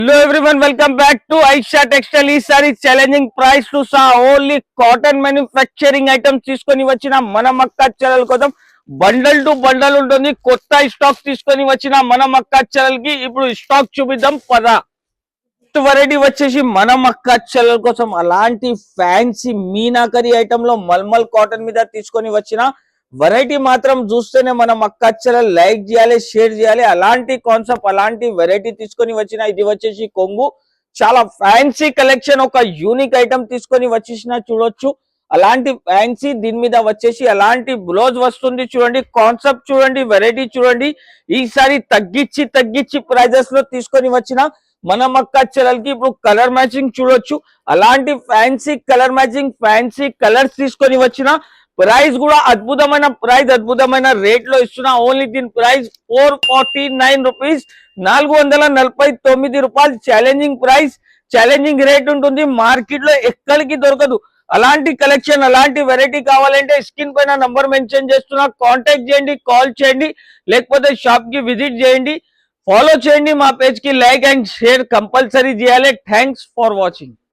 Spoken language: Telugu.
Hello everyone, welcome back to Aisha Textile. ఈసారి challenging price to saw only cotton manufacturing items తీసుకొని వచ్చిన మన మక్క ఛానల్ కోసం బండల్ టు బండల్ ఉంటుంది. కొత్త స్టాక్ తీసుకొని వచ్చిన మన మక్క ఛానల్ కి ఇప్పుడు స్టాక్ చూపిద్దాం పదా. వెరైటీ వచ్చేసి మన మక్క ఛానల్ కోసం అలాంటి ఫ్యాన్సీ మీనాకరీ ఐటమ్ లో మల్మల్ కాటన్ మీద తీసుకొని వచ్చిన వెరైటీ మాత్రం చూస్తేనే మన మక్క ఛానల్ లైక్ చేయాలి, షేర్ చేయాలి. అలాంటి కాన్సెప్ట్, అలాంటి వెరైటీ తీసుకొని వచ్చిన ఇది వచ్చేసి కొంగు. చాలా ఫ్యాన్సీ కలెక్షన్, ఒక యూనిక్ ఐటమ్ తీసుకొని వచ్చేసిన చూడొచ్చు. అలాంటి ఫ్యాన్సీ దీని మీద వచ్చేసి అలాంటి బ్లౌజ్ వస్తుంది. చూడండి కాన్సెప్ట్, చూడండి వెరైటీ చూడండి. ఈసారి తగ్గించి ప్రైజెస్ లో తీసుకొని వచ్చిన మన మక్క ఛానల్ కి ఇప్పుడు కలర్ మ్యాచింగ్ చూడొచ్చు. అలాంటి fancy colour matching, fancy colours తీసుకొని వచ్చిన ప్రైస్ కూడా అద్భుతమైన ప్రైస్, అద్భుతమైన రేట్ లో ఇస్తున్నా. ఓన్లీ దీని ప్రైస్ 449 రూపీస్, 449 రూపాయలు. ఛాలెంజింగ్ ప్రైస్, ఛాలెంజింగ్ రేట్ ఉంటుంది. మార్కెట్ లో ఎక్కడికి దొరకదు. అలాంటి కలెక్షన్, అలాంటి వెరైటీ కావాలంటే స్క్రీన్ పైన నంబర్ మెన్షన్ చేస్తున్నా, కాంటాక్ట్ చేయండి, కాల్ చేయండి, లేకపోతే షాప్ కి విజిట్ చేయండి. ఫాలో చేయండి, మా పేజ్ కి లైక్ అండ్ షేర్ కంపల్సరీ చేయాలి. Thanks for watching.